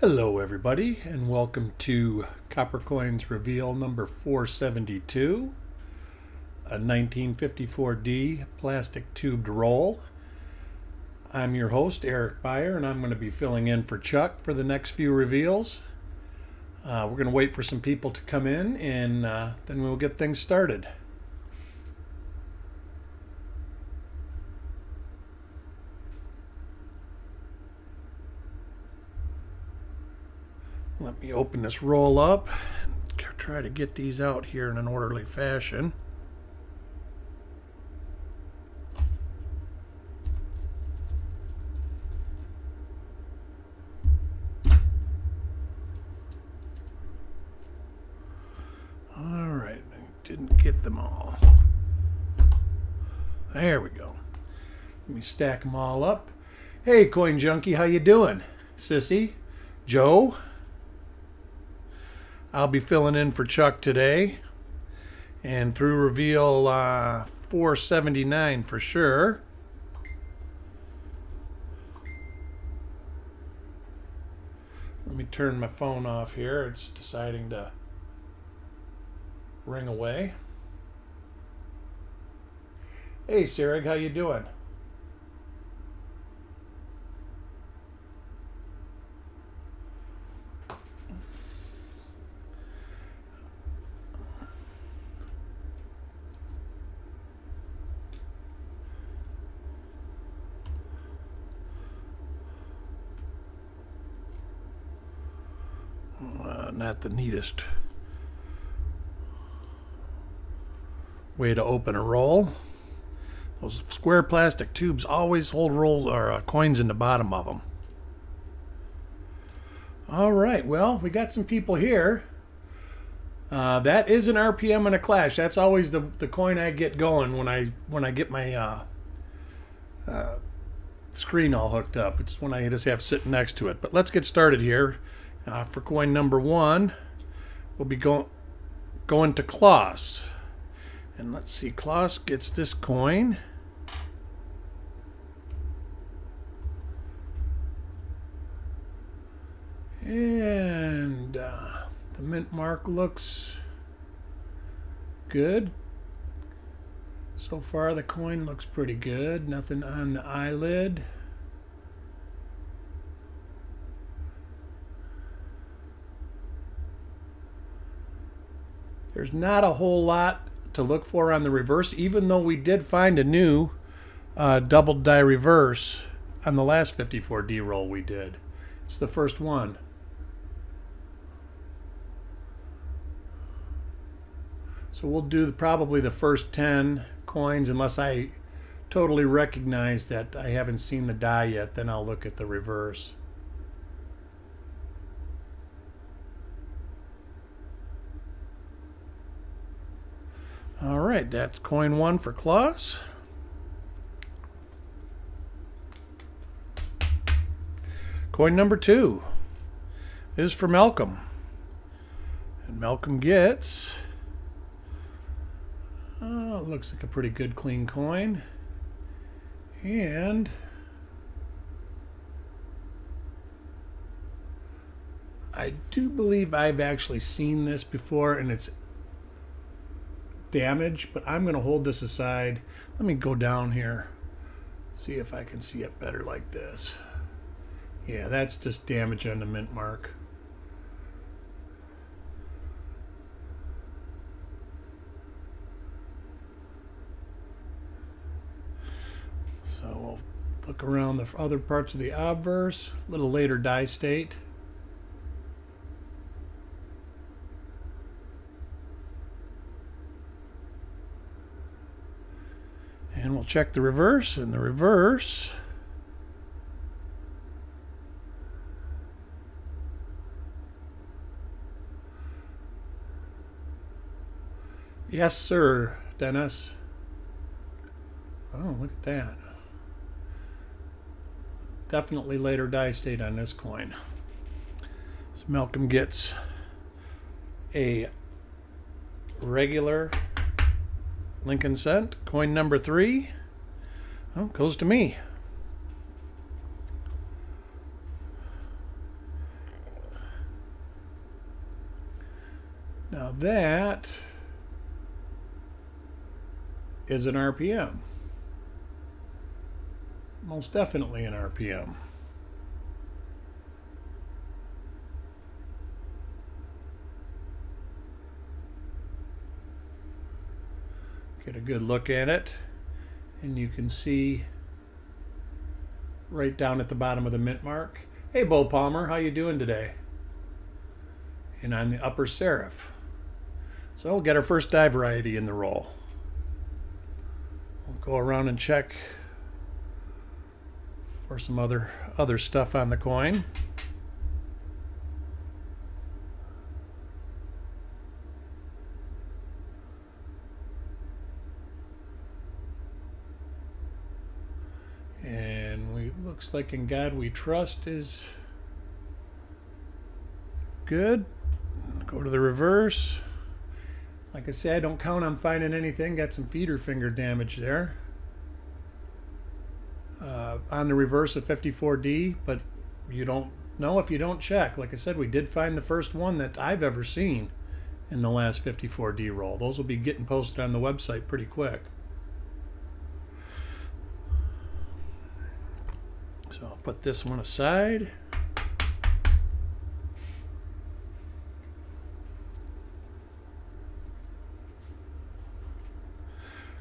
Hello everybody, and welcome to Copper Coins Reveal number 472, a 1954D plastic tubed roll. I'm your host, Eric Beyer, and I'm going to be filling in for Chuck for the next few reveals. We're going to wait for some people to come in, and then we'll get things started. Let me open this roll up and try to get these out here in an orderly fashion. All right, I didn't get them all. There we go. Let me stack them all up. Hey, Coin Junkie, how you doing? Sissy? Joe? I'll be filling in for Chuck today, and through reveal 479 for sure. Let me turn my phone off here. It's deciding to ring away. Hey, Sarah, how you doing? Not the neatest way to open a roll. Those square plastic tubes always hold rolls or coins in the bottom of them. All right, well, we got some people here. That is an RPM and a clash. That's always the coin I get going when I get my screen all hooked up. It's when I just have sitting next to it. But let's get started here. For coin number one, we'll be going to Klaus. And let's see, Klaus gets this coin. And the mint mark looks good. So far the coin looks pretty good. Nothing on the eyelid. There's not a whole lot to look for on the reverse, even though we did find a new double die reverse on the last 54D roll we did. It's the first one. So we'll do probably the first 10 coins unless I totally recognize that I haven't seen the die yet, then I'll look at the reverse. All right, that's coin one for Klaus. Coin number two is for Malcolm. And Malcolm gets, looks like a pretty good clean coin. And I do believe I've actually seen this before, and it's damage, but I'm going to hold this aside. Let me go down here, see if I can see it better like this. Yeah, that's just damage on the mint mark. So we'll look around the other parts of the obverse, a little later die state. And we'll check the reverse, and the reverse yes, sir, Dennis. Oh, look at that. Definitely later die state on this coin. So Malcolm gets a regular Lincoln cent. Coin number three, oh, goes to me. that is an RPM. Most definitely an RPM. Get a good look at it, and you can see right down at the bottom of the mint mark. Hey, Bo Palmer, how you doing today? And on the upper serif. So we'll get our first die variety in the roll. We'll go around and check for some other stuff on the coin. And looks like In God We Trust is good. Go to the reverse. Like I said, I don't count on finding anything. Got some feeder finger damage there. On the reverse of 54D, but you don't know if you don't check. Like I said, we did find the first one that I've ever seen in the last 54D roll. Those will be getting posted on the website pretty quick. So I'll put this one aside.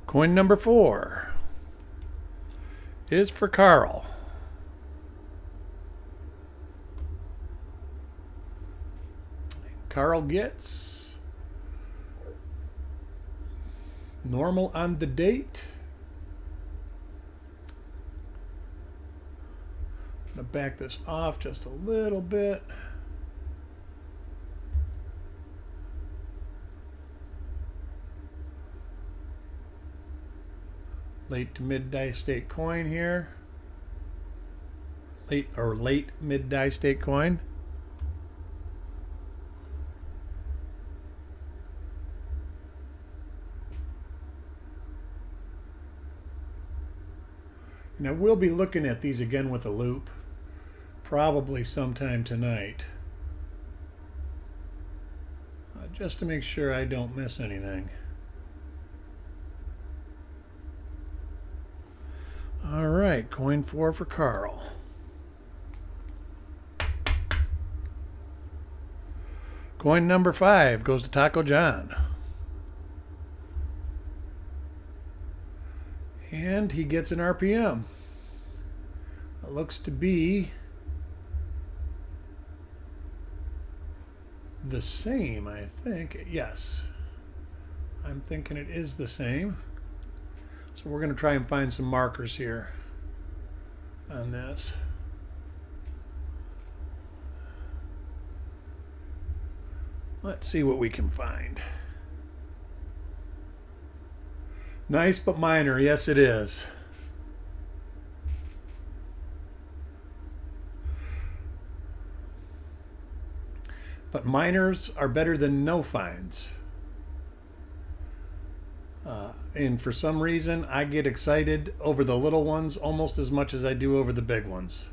Coin number 4 is for Carl. Carl gets normal on the date. I'm going to back this off just a little bit. Late to mid die state coin here. Late mid die state coin. Now we'll be looking at these again with a loop probably sometime tonight, just to make sure I don't miss anything. All right, coin 4 for Carl. Coin number 5 goes to Taco John. And he gets an RPM. It looks to be the same, I think. Yes. I'm thinking it is the same. So we're going to try and find some markers here on this. Let's see what we can find. Nice but minor. Yes, it is. But minors are better than no fines. And for some reason, I get excited over the little ones almost as much as I do over the big ones.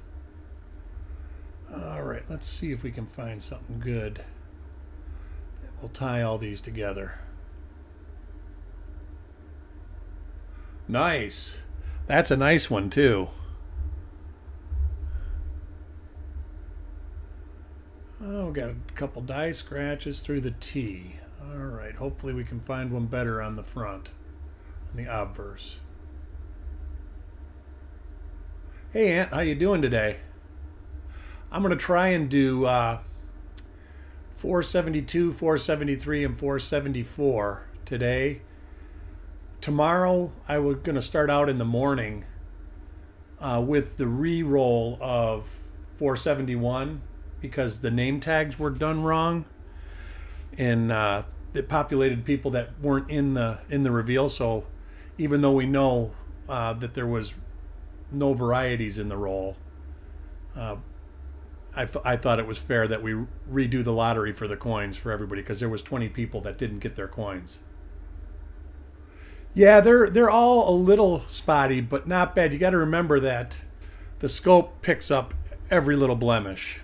All right, let's see if we can find something good. We'll tie all these together. Nice. That's a nice one, too. Oh, got a couple die scratches through the T. All right, hopefully we can find one better on the front, on the obverse. Hey, Aunt, how you doing today? I'm going to try and do 472, 473, and 474 today. Tomorrow, I was going to start out in the morning with the re-roll of 471 because the name tags were done wrong, and it populated people that weren't in the reveal. So even though we know that there was no varieties in the roll, I thought it was fair that we redo the lottery for the coins for everybody because there was 20 people that didn't get their coins. Yeah, they're all a little spotty, but not bad. You got to remember that the scope picks up every little blemish.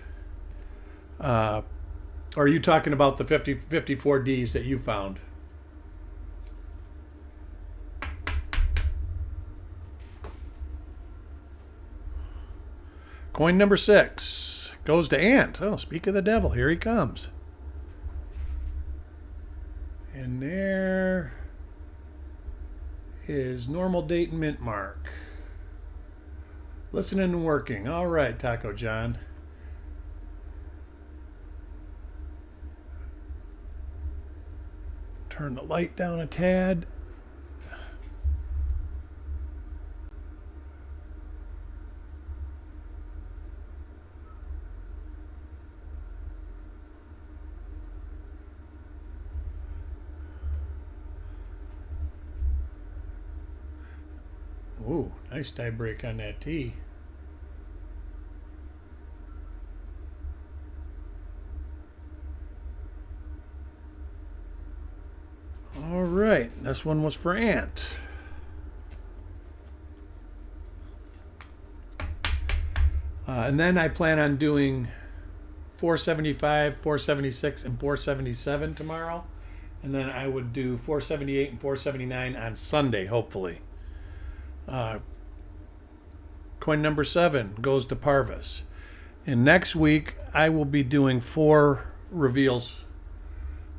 Or are you talking about the 54Ds that you found? Coin number 6 goes to Ant. Oh, speak of the devil, here he comes. And there is normal date and mint mark. Listening and working. All right, Taco John. Turn the light down a tad. Ooh, nice tie break on that tee. All right, this one was for Ant. And then I plan on doing 475, 476, and 477 tomorrow. And then I would do 478 and 479 on Sunday, hopefully. Coin number 7 goes to Parvis. And next week, I will be doing 4 reveals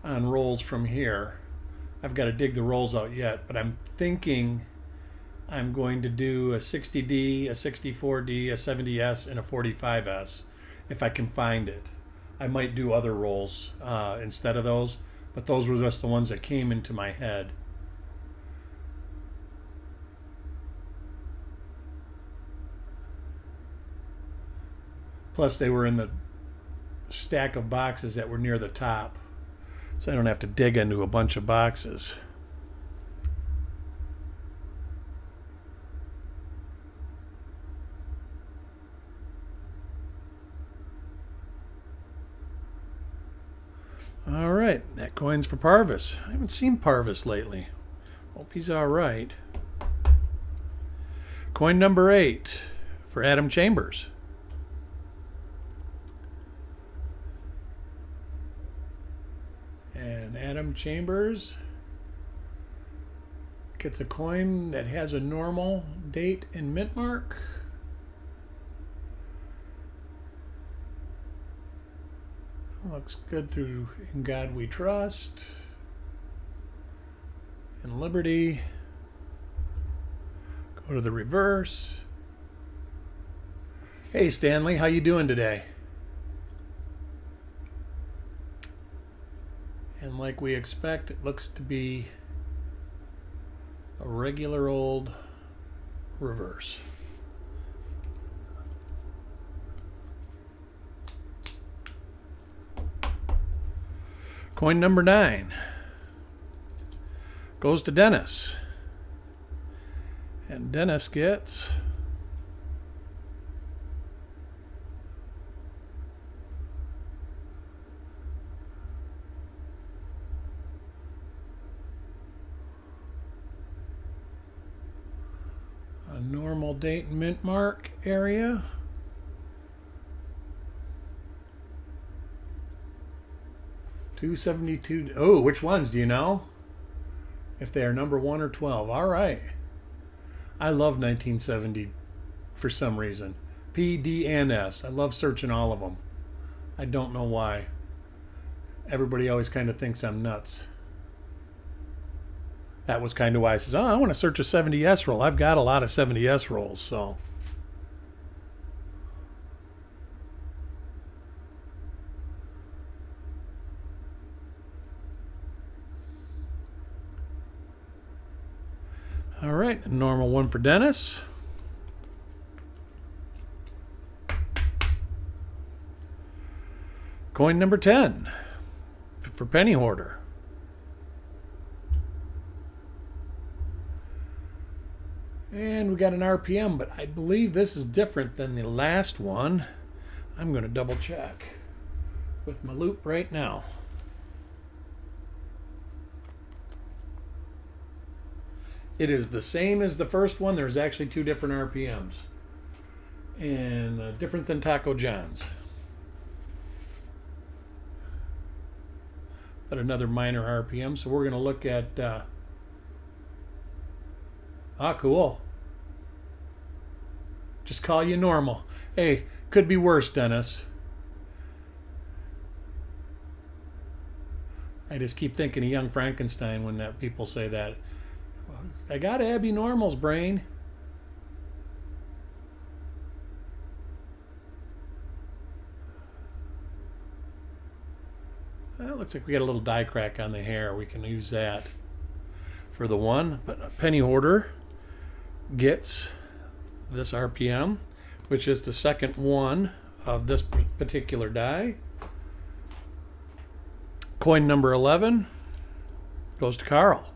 on rolls from here. I've got to dig the rolls out yet, but I'm thinking I'm going to do a 60D, a 64D, a 70S, and a 45S if I can find it. I might do other rolls instead of those, but those were just the ones that came into my head. Plus, they were in the stack of boxes that were near the top, so I don't have to dig into a bunch of boxes. All right, that coin's for Parvis. I haven't seen Parvis lately. Hope he's all right. Coin number 8 for Adam Chambers. And Adam Chambers gets a coin that has a normal date and mint mark. Looks good through In God We Trust, In Liberty. Go to the reverse. Hey Stanley, how you doing today? And like we expect, it looks to be a regular old reverse. Coin number 9 goes to Dennis. And Dennis gets a normal date and mint mark area. $272. Oh, which ones do you know? If they are number 1 or 12. All right. I love 1970 for some reason. P, D, and S. I love searching all of them. I don't know why. Everybody always kind of thinks I'm nuts. That was kind of why I says, oh, I want to search a 70S roll. I've got a lot of 70S rolls, so. All right, a normal one for Dennis. Coin number 10 for Penny Hoarder. And we got an RPM, but I believe this is different than the last one. I'm going to double check with my loop right now. It is the same as the first one. There's actually 2 different RPMs. And different than Taco John's. but another minor RPM. So we're going to look at, cool. Just call you normal. Hey, could be worse, Dennis. I just keep thinking of Young Frankenstein when people say that. I got Abby Normal's brain. Well, it looks like we got a little die crack on the hair. We can use that for the one. But a penny hoarder gets this RPM, which is the second one of this particular die. Coin number 11 goes to Carl.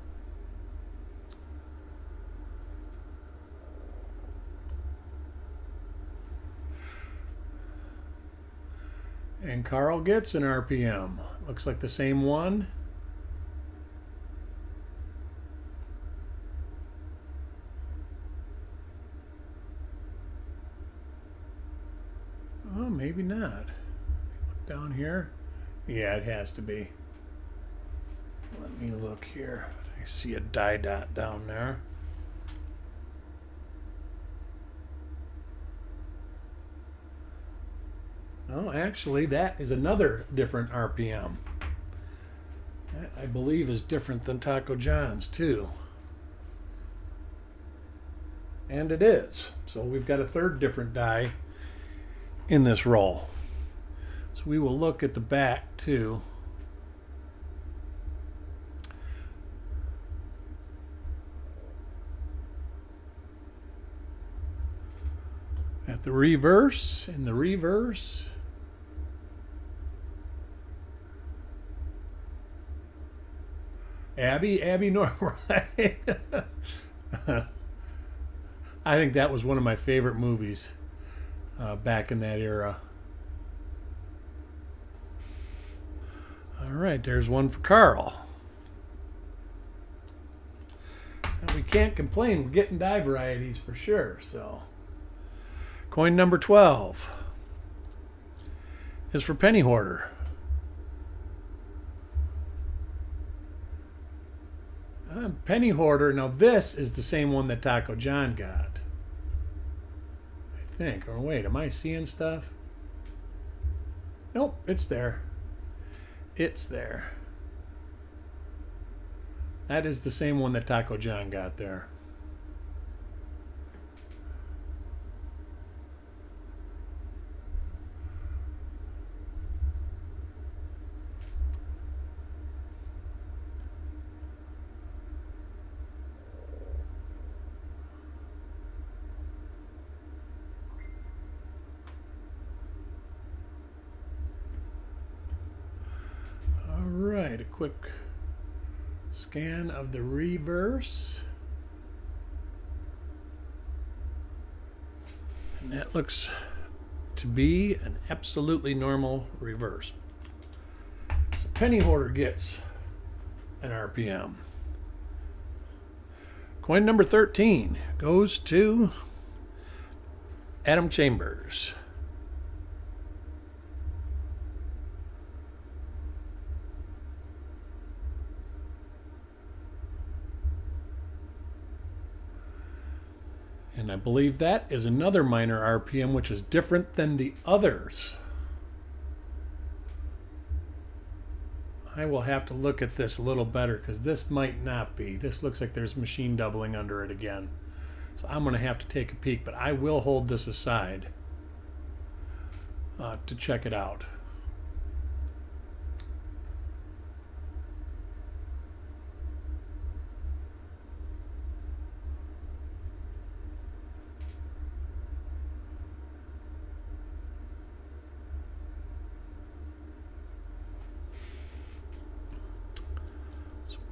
And Carl gets an RPM. Looks like the same one. Oh, maybe not. Look down here. Yeah, it has to be. Let me look here. I see a die dot down there. No, actually, that is another different RPM. That, I believe, is different than Taco John's, too. And it is. So we've got a third different die in this roll. So we will look at the back, too. At the reverse, in the reverse, Abby Normal, right? I think that was one of my favorite movies back in that era. All right, there's one for Carl. Now, we can't complain. We're getting die varieties for sure. So, coin number 12 is for Penny Hoarder. Penny Hoarder. Now this is the same one that Taco John got, I think. Or wait, am I seeing stuff? Nope, it's there. It's there. That is the same one that Taco John got there. A quick scan of the reverse, and that looks to be an absolutely normal reverse. So Penny Hoarder gets an RPM. Coin number 13 goes to Adam Chambers. And I believe that is another minor RPM, which is different than the others. I will have to look at this a little better because this might not be. This looks like there's machine doubling under it again. So I'm going to have to take a peek, but I will hold this aside to check it out.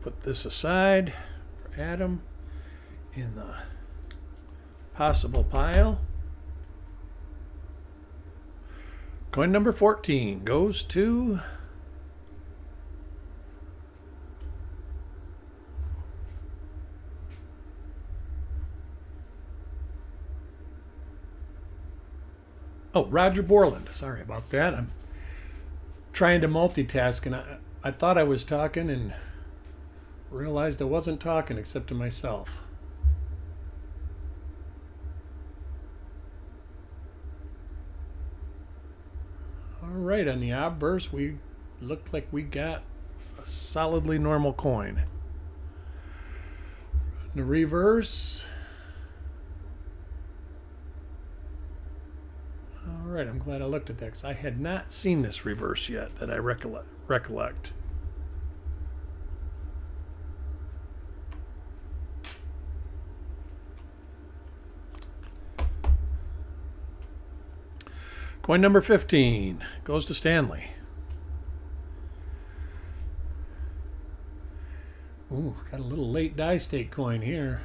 Put this aside for Adam in the possible pile. Coin number 14 goes to Roger Borland. Sorry about that. I'm trying to multitask, and I thought I was talking and realized I wasn't talking except to myself. All right, on the obverse, we looked like we got a solidly normal coin. In the reverse, all right, I'm glad I looked at that because I had not seen this reverse yet that I recollect. Coin number 15 goes to Stanley. Ooh, got a little late die state coin here.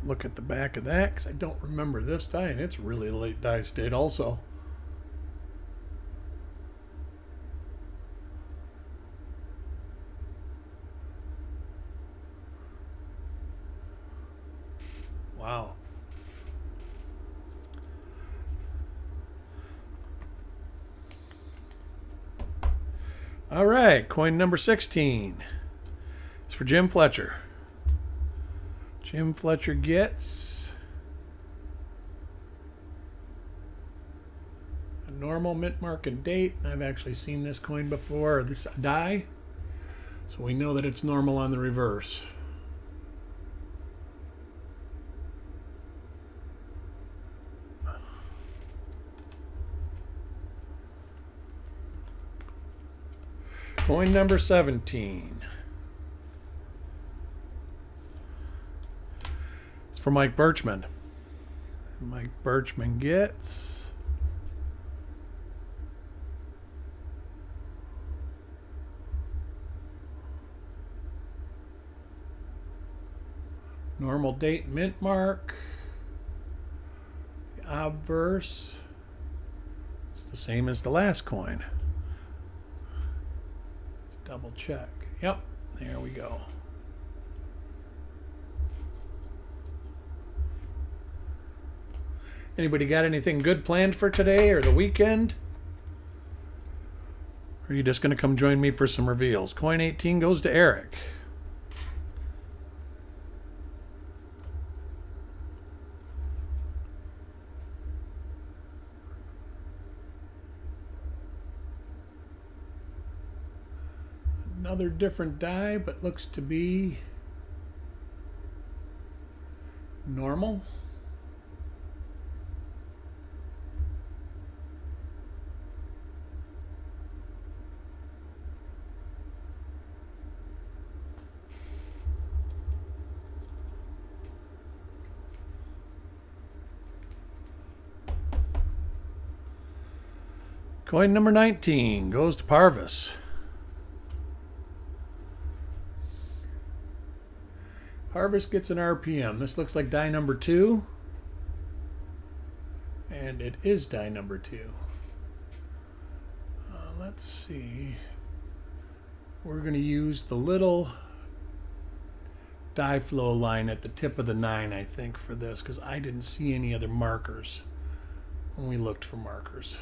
Look at the back of that because I don't remember this die, and it's really late die state also. Wow. All right, coin number 16. It's for Jim Fletcher. Jim Fletcher gets a normal mint mark and date. I've actually seen this coin before, or this die, so we know that it's normal on the reverse. Coin number 17. For Mike Birchman. Mike Birchman gets normal date mint mark. The obverse, it's the same as the last coin. Let's double check. Yep, there we go. Anybody got anything good planned for today or the weekend? Or are you just going to come join me for some reveals? Coin 18 goes to Eric. Another different die, but looks to be normal. Coin number 19 goes to Parvis. Parvis gets an RPM. This looks like die number 2. And it is die number 2. Let's see. We're going to use the little die flow line at the tip of the 9, I think, for this, because I didn't see any other markers when we looked for markers.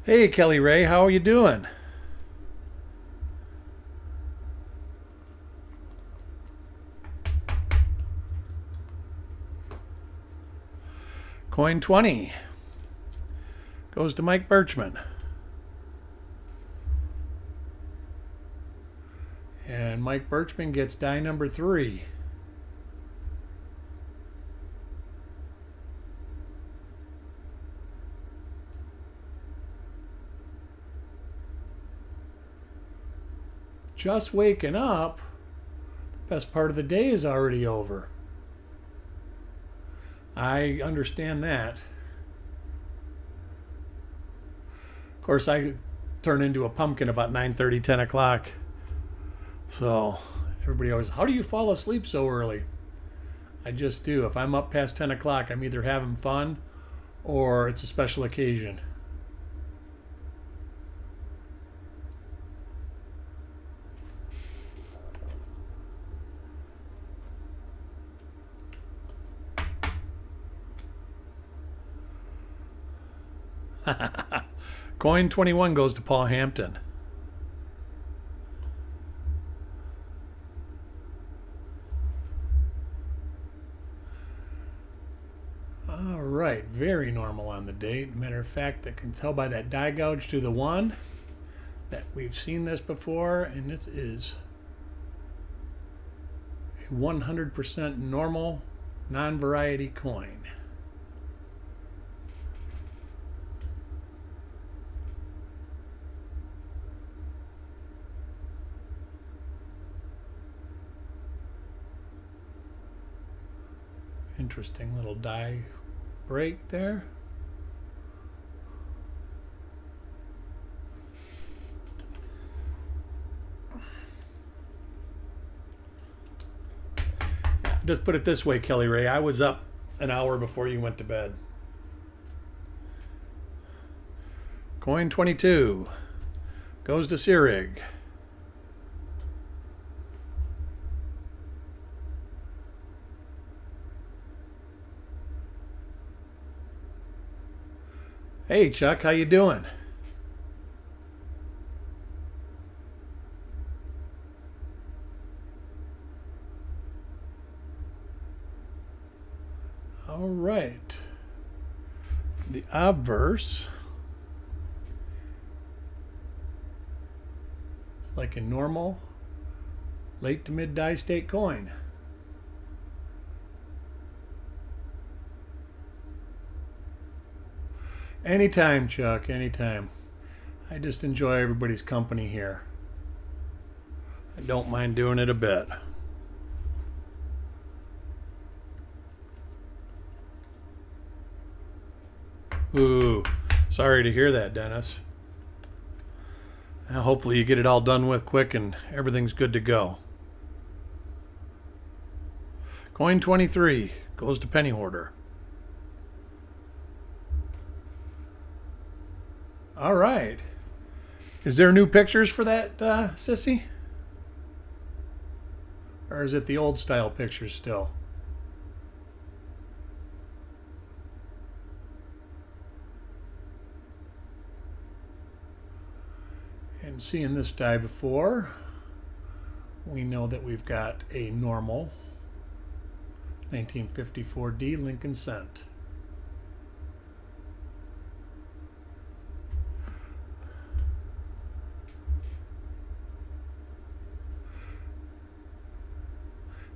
Hey, Kelly Ray, how are you doing? Coin 20 goes to Mike Birchman. And Mike Birchman gets die number 3. Just waking up. The best part of the day is already over. I understand that. Of course, I turn into a pumpkin about 9:30, 10 o'clock. So everybody always, how do you fall asleep so early? I just do. If I'm up past 10 o'clock, I'm either having fun or it's a special occasion. Coin 21 goes to Paul Hampton. All right, very normal on the date. Matter of fact, I can tell by that die gouge to the one that we've seen this before, and this is a 100% normal non-variety coin. Interesting little die break there. Just put it this way, Kelly Ray. I was up an hour before you went to bed. Coin 22 goes to Searig. Hey Chuck, how you doing? All right. The obverse is like a normal late to mid die state coin. Anytime, Chuck, anytime. I just enjoy everybody's company here. I don't mind doing it a bit. Ooh, sorry to hear that, Dennis. Now, hopefully you get it all done with quick and everything's good to go. Coin 23 goes to Penny Hoarder. All right. Is there new pictures for that, Sissy? Or is it the old style pictures still? And seeing this die before, we know that we've got a normal 1954D Lincoln Cent.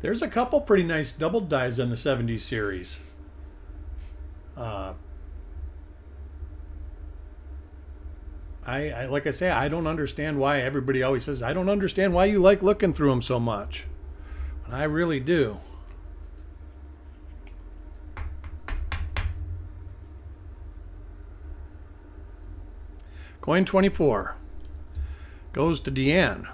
There's a couple pretty nice double dies in the 70s series. I like I say, I don't understand why everybody always says, I don't understand why you like looking through them so much. But I really do. Coin 24 goes to Deanne.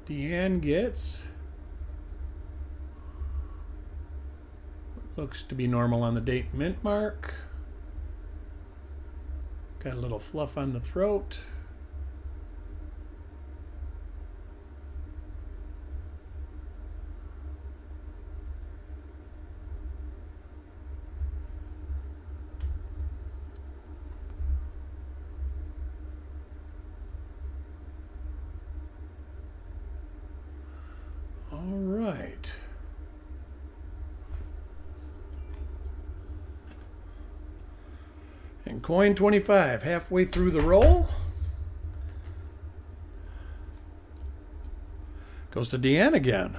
Deanne gets what looks to be normal on the date mint mark. Got a little fluff on the throat. All right. And coin 25, halfway through the roll, goes to Deanne again.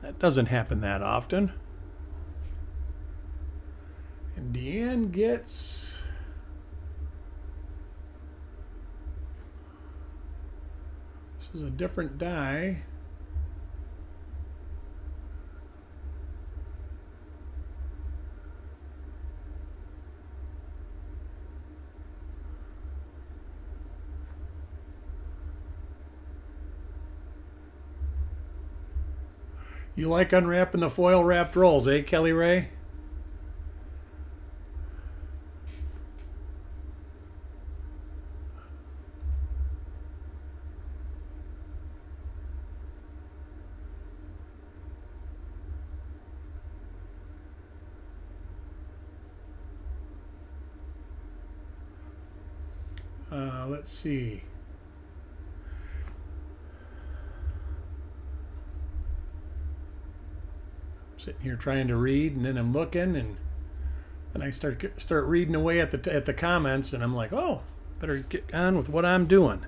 That doesn't happen that often. And Deanne gets this is a different die. You like unwrapping the foil wrapped rolls, eh, Kelly Ray? Let's see. I'm sitting here trying to read, and then I'm looking, and then I start reading away at the comments, and I'm like, oh, better get on with what I'm doing.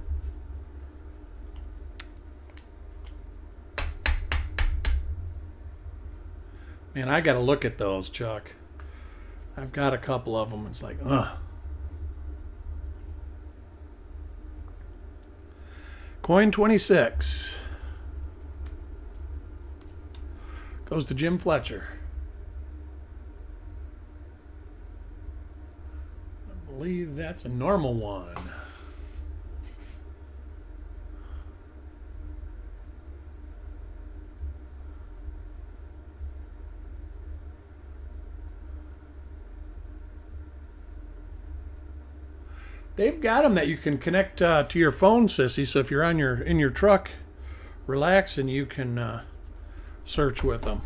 Man, I got to look at those, Chuck. I've got a couple of them. It's like, ugh. Coin 26 goes to Jim Fletcher. I believe that's a normal one. They've got them that you can connect to your phone, Sissy. So if you're in your truck, relax and you can search with them.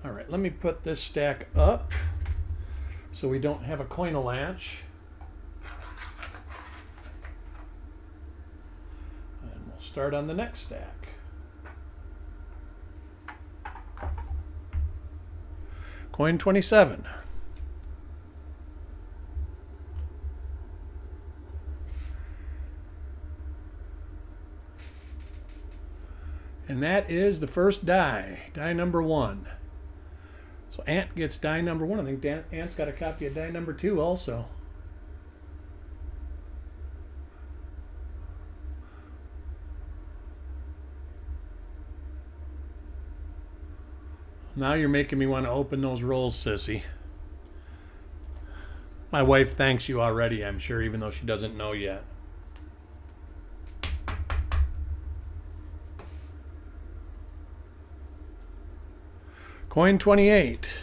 All right, let me put this stack up so we don't have a coin-a-latch. And we'll start on the next stack. Coin 27. And that is the first die number 1. So Ant gets die number 1. I think Ant's got a copy of die number 2 also. Now you're making me want to open those rolls, Sissy. My wife thanks you already, I'm sure, even though she doesn't know yet. Coin 28.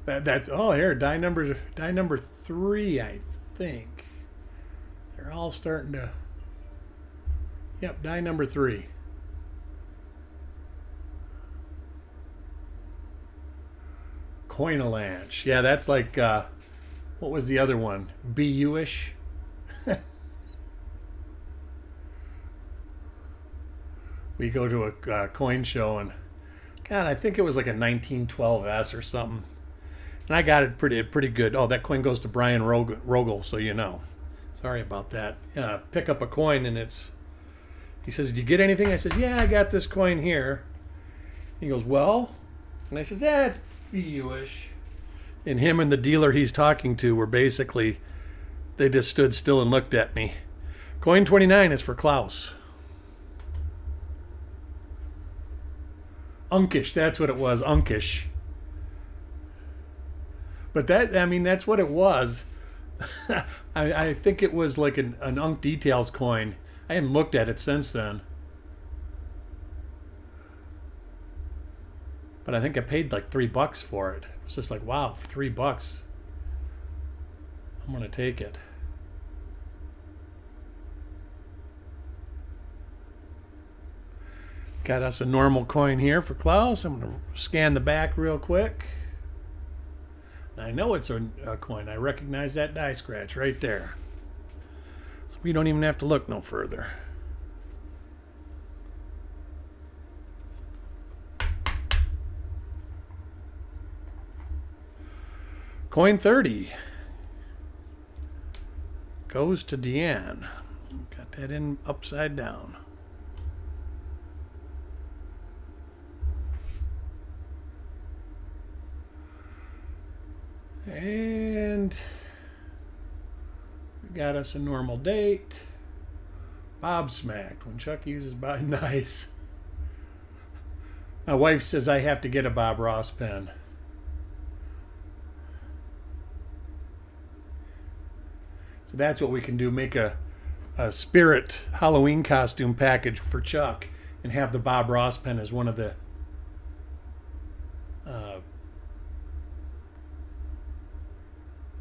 That's here, die number 3, I think. They're all starting to. Yep, die number 3. Coin-a-latch. Yeah, that's like what was the other one? BU-ish? We go to a coin show, and God, I think it was like a 1912S or something. And I got it pretty good. Oh, that coin goes to Brian Rogel, so you know. Sorry about that. Pick up a coin, and he says, "Did you get anything?" I says, "Yeah, I got this coin here." He goes, "Well?" And I says, "Yeah, it's BU-ish." And him and the dealer he's talking to were basically, they just stood still and looked at me. Coin 29 is for Klaus. Unkish, that's what it was, Unkish. But that's what it was. I think it was like an Unk Details coin. I haven't looked at it since then. But I think I paid like $3 for it. It was just like, wow, for $3, I'm gonna take it. Got us a normal coin here for Klaus. I'm gonna scan the back real quick. I know it's a coin. I recognize that die scratch right there. So we don't even have to look no further. Coin 30 goes to Deanne. Got that in upside down. And we got us a normal date. Bob smacked. When Chuck uses Bob, nice. My wife says I have to get a Bob Ross pen. So that's what we can do. Make a Spirit Halloween costume package for Chuck and have the Bob Ross pen as one of the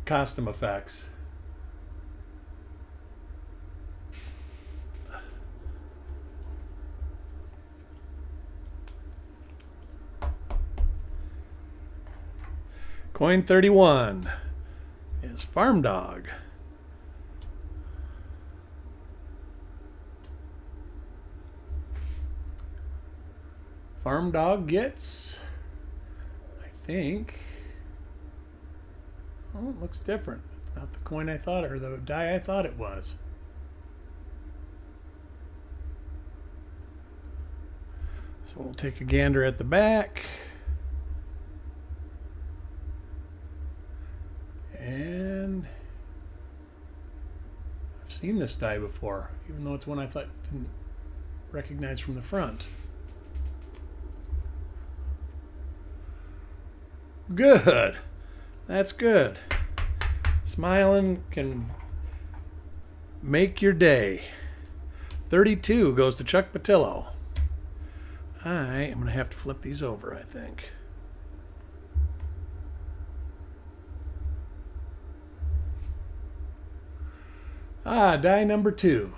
costume effects. Coin 31 is Farm Dog. Farm Dog gets, I think, oh, it looks different. It's not the coin I thought, or the die I thought it was. So we'll take a gander at the back. And I've seen this die before, even though it's one I thought didn't recognize from the front. Good. That's good. Smiling can make your day. 32 goes to Chuck Patillo. I am going to have to flip these over, I think. Die number 2.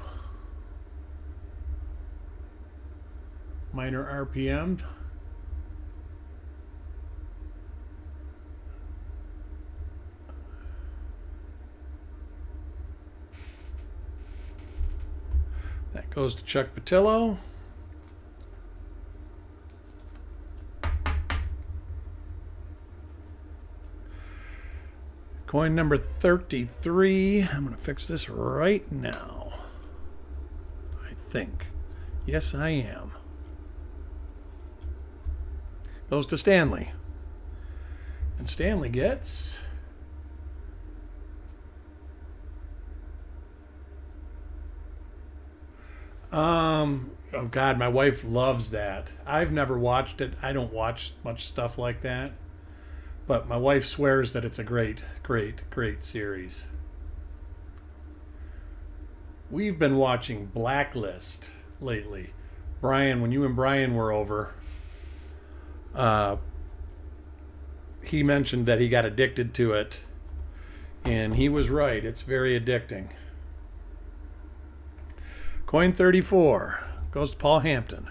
Minor RPM. That goes to Chuck Patillo. Coin number 33. I'm going to fix this right now. I think. Yes, I am. Goes to Stanley. And Stanley gets... oh God, my wife loves that. I've never watched it. I don't watch much stuff like that. But my wife swears that it's a great, great, great series. We've been watching Blacklist lately. Brian, when you and Brian were over, he mentioned that he got addicted to it. And he was right. It's very addicting. Coin 34 goes to Paul Hampton.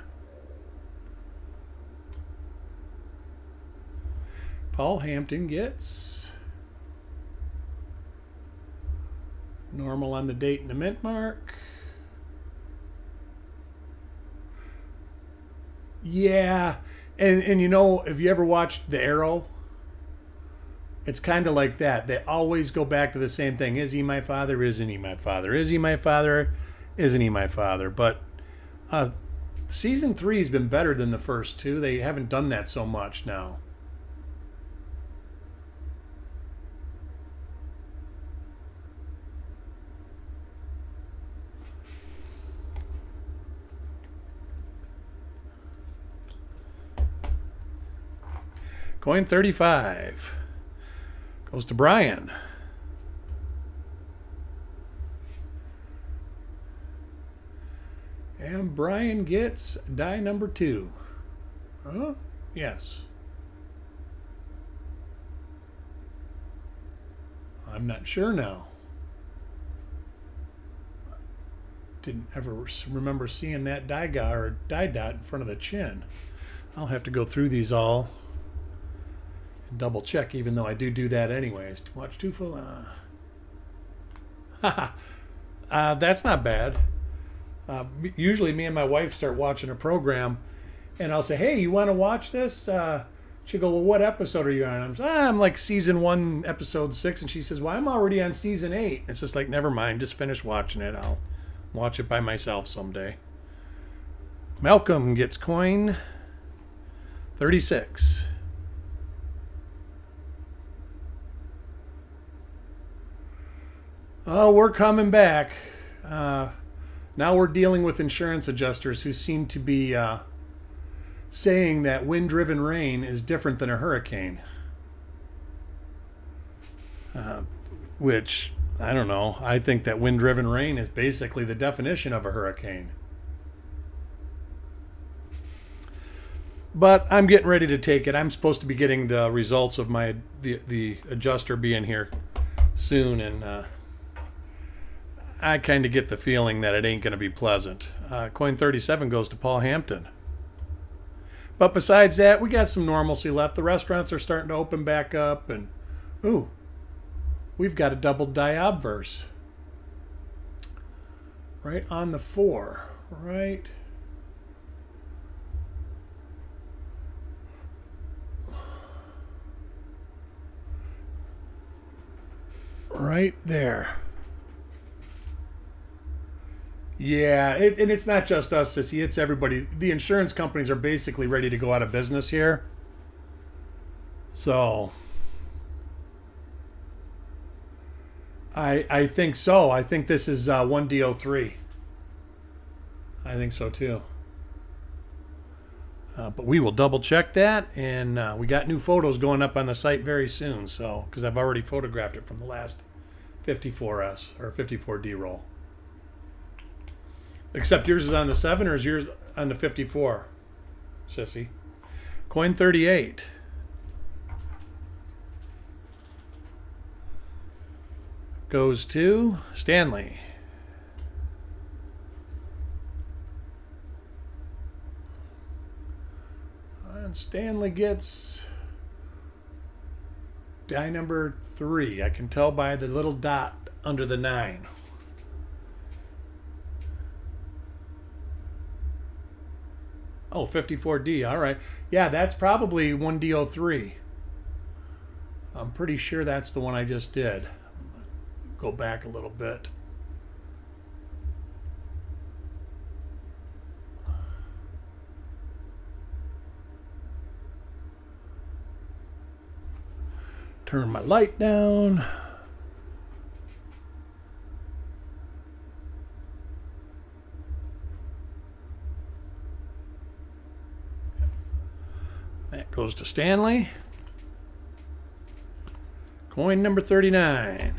Paul Hampton gets normal on the date and the mint mark. Yeah, and you know, have you ever watched The Arrow? It's kind of like that. They always go back to the same thing. Is he my father? Isn't he my father? Is he my father? Isn't he my father? But season 3 has been better than the first 2. They haven't done that so much now. Coin 35 goes to Brian. And Brian gets die number 2. Yes. I'm not sure now. Didn't ever remember seeing that die dot in front of the chin. I'll have to go through these all and double check, even though I do that anyways. Watch 2 full. That's not bad. Usually me and my wife start watching a program and I'll say, hey, you want to watch this? She'll go, well, what episode are you on? I'm like season 1, episode 6. And she says, well, I'm already on season 8. It's just like, never mind, just finish watching it. I'll watch it by myself someday. Malcolm gets coin 36. Oh, we're coming back. Now we're dealing with insurance adjusters who seem to be saying that wind-driven rain is different than a hurricane. Which I don't know. I think that wind-driven rain is basically the definition of a hurricane. But I'm getting ready to take it. I'm supposed to be getting the results of the adjuster being here soon, and I kind of get the feeling that it ain't going to be pleasant. Coin 37 goes to Paul Hampton. But besides that, we got some normalcy left. The restaurants are starting to open back up, and ooh, we've got a double die obverse right on the 4, right there. Yeah, and it's not just us, Sissy. It's everybody. The insurance companies are basically ready to go out of business here. So I think so. I think this is 1DO3. I think so too. But we will double check that, and we got new photos going up on the site very soon. So because I've already photographed it from the last 54S or 54D roll. Except yours is on the 7, or is yours on the 54, Sissy? Coin 38. Goes to Stanley. And Stanley gets die number 3. I can tell by the little dot under the 9. Oh, 54D. All right. Yeah, that's probably 1DO3. I'm pretty sure that's the one I just did. Go back a little bit. Turn my light down. That goes to Stanley. Coin number 39.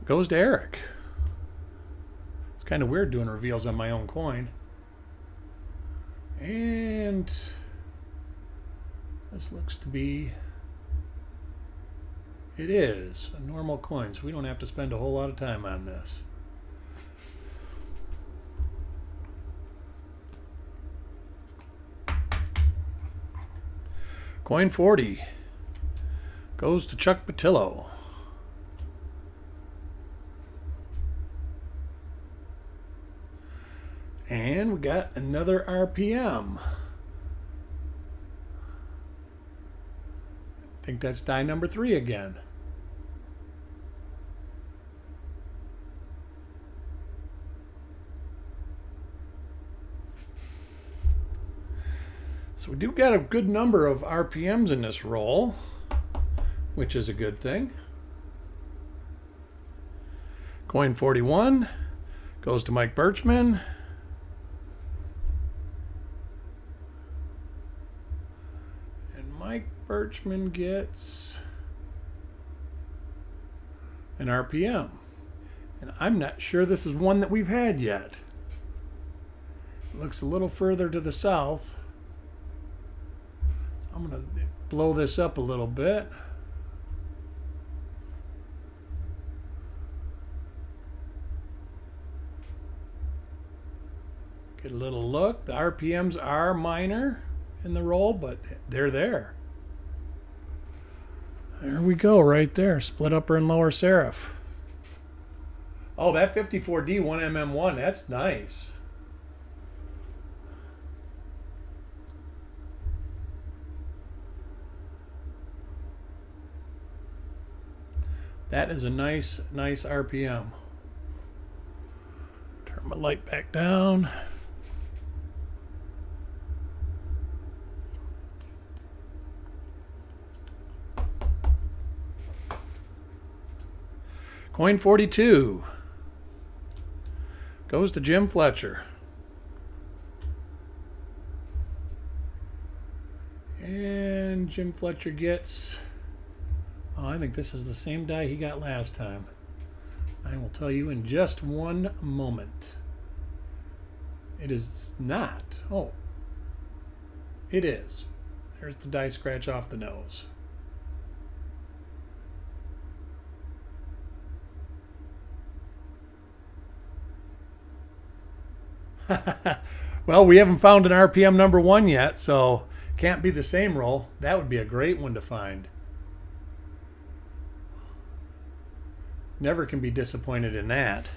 Goes to Eric. It's kind of weird doing reveals on my own coin. And this looks to be, it is a normal coin, so we don't have to spend a whole lot of time on this. Coin 40 goes to Chuck Patillo. And we got another RPM. I think that's die number 3 again. So we do got a good number of RPMs in this roll, which is a good thing. Coin 41 goes to Mike Birchman. Mike Birchman gets an RPM. And I'm not sure this is one that we've had yet. It looks a little further to the south. So I'm going to blow this up a little bit. Get a little look. The RPMs are minor in the roll, but they're there. There we go, right there. Split upper and lower serif. Oh, that 54D 1mm1, that's nice. That is a nice RPM. Turn my light back down. Coin 42 goes to Jim Fletcher. And Jim Fletcher gets, oh, I think this is the same die he got last time. I will tell you in just one moment. It is not. Oh, it is. There's the die scratch off the nose. Well, we haven't found an RPM number 1 yet, so can't be the same roll. That would be a great one to find. Never can be disappointed in that.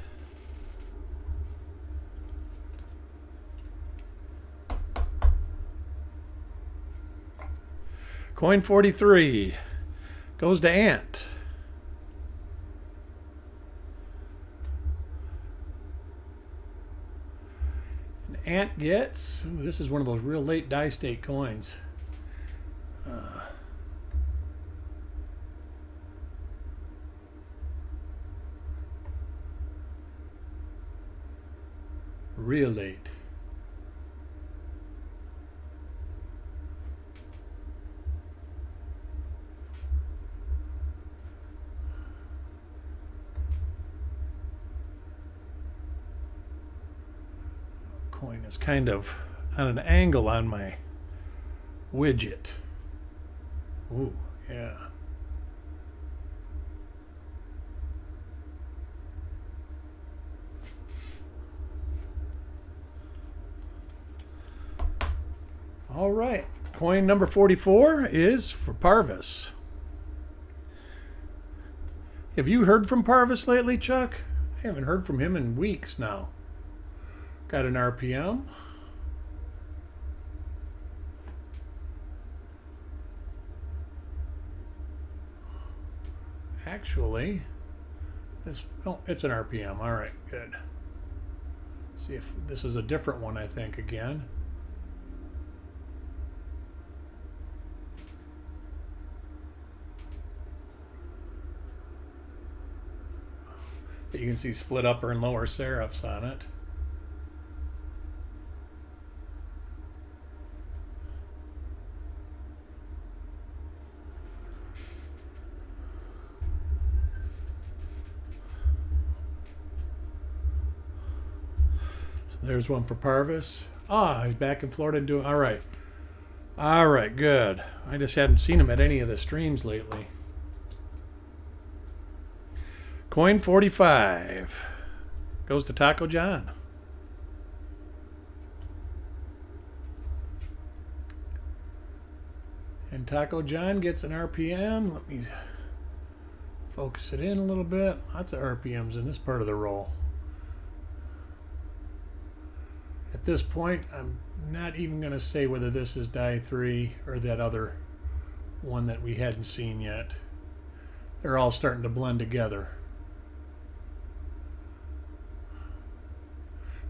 Coin 43 goes to Ant. And Ant gets, ooh, this is one of those real late die state coins. Real late. Coin is kind of on an angle on my widget. Ooh, yeah. All right, coin number 44 is for Parvis. Have you heard from Parvis lately, Chuck? I haven't heard from him in weeks now. Got an RPM. Actually, it's an RPM. All right, good. See if this is a different one, I think, again. You can see split upper and lower serifs on it. So there's one for Parvis. Ah, he's back in Florida doing all right. All right, good. I just hadn't seen him at any of the streams lately. Coin 45 goes to Taco John. And Taco John gets an RPM. Let me focus it in a little bit. Lots of RPMs in this part of the roll. At this point, I'm not even going to say whether this is die 3 or that other one that we hadn't seen yet. They're all starting to blend together.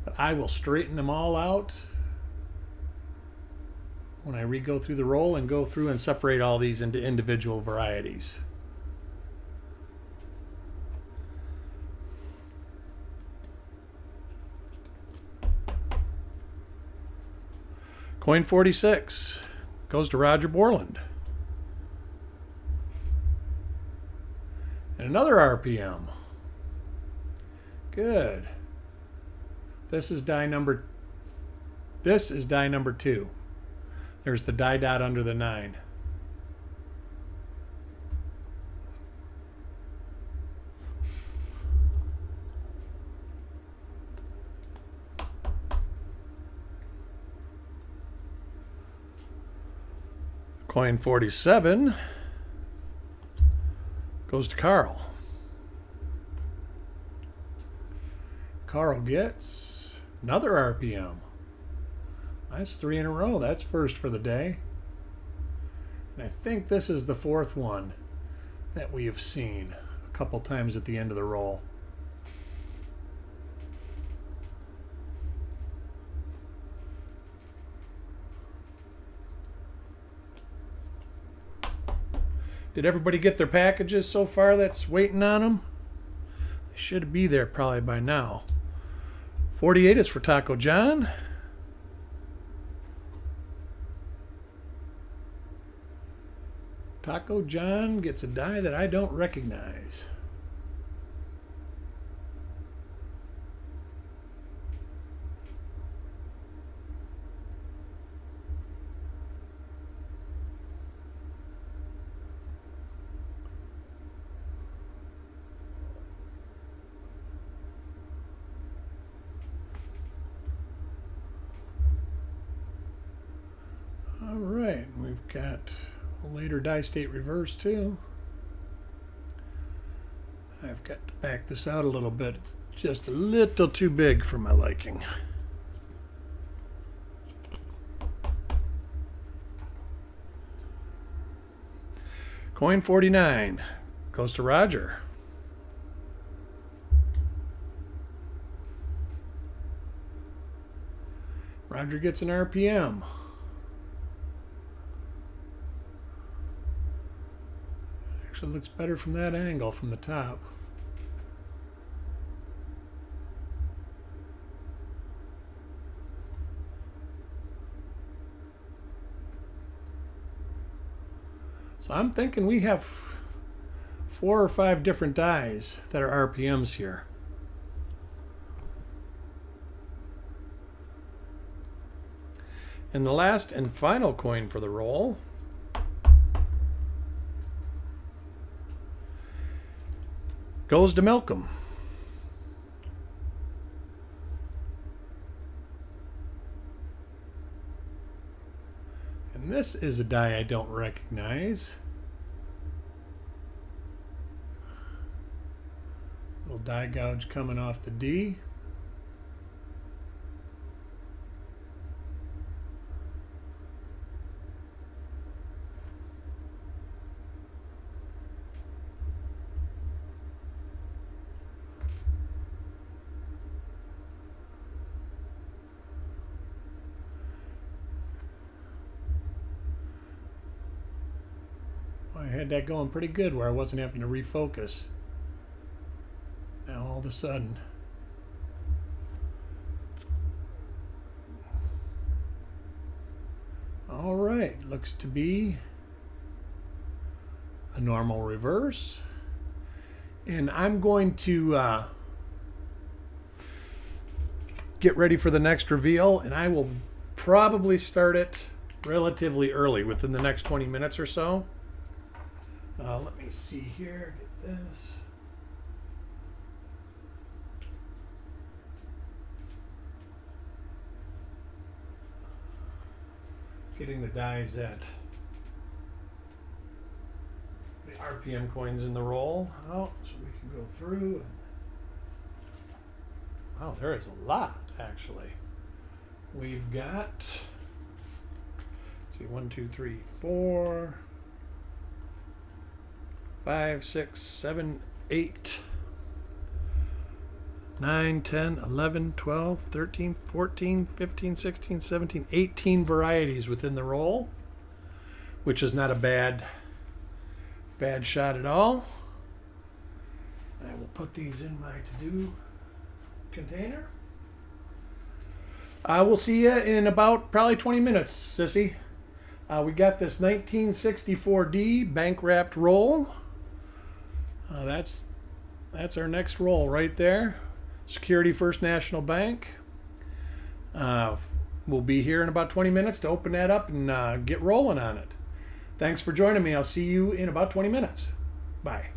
But I will straighten them all out when I re-go through the roll and go through and separate all these into individual varieties. Coin 46 goes to Roger Borland. And another RPM. Good. This is die number 2. There's the die dot under the 9. Coin 47 goes to Carl. Carl gets another RPM. That's 3 in a row. That's first for the day. And I think this is the 4th one that we have seen a couple times at the end of the roll. Did everybody get their packages so far that's waiting on them? They should be there probably by now. 48 is for Taco John. Taco John gets a die that I don't recognize. All right, we've got a later die state reverse too. I've got to back this out a little bit. It's just a little too big for my liking. Coin 49 goes to Roger. Roger gets an RPM. Actually looks better from that angle, from the top. So I'm thinking we have 4 or 5 different dies that are RPMs here. And the last and final coin for the roll goes to Malcolm. And this is a die I don't recognize. Little die gouge coming off the D. I had that going pretty good where I wasn't having to refocus. Now all of a sudden, all right, looks to be a normal reverse. And I'm going to get ready for the next reveal, and I will probably start it relatively early, within the next 20 minutes or so. Let me see here, get this. Getting the dies at the RPM coins in the roll out so we can go through. Wow, there is a lot actually. We've got, let's see, 1, 2, 3, 4, 5, 6, 7, 8, 9, 10, 11, 12, 13, 14, 15, 16, 17, 18 varieties within the roll, which is not a bad shot at all. I will put these in my to-do container. I will see you in about probably 20 minutes, sissy. We got this 1964D bank wrapped roll. That's our next roll right there. Security First National Bank. We'll be here in about 20 minutes to open that up and get rolling on it. Thanks for joining me. I'll see you in about 20 minutes. Bye.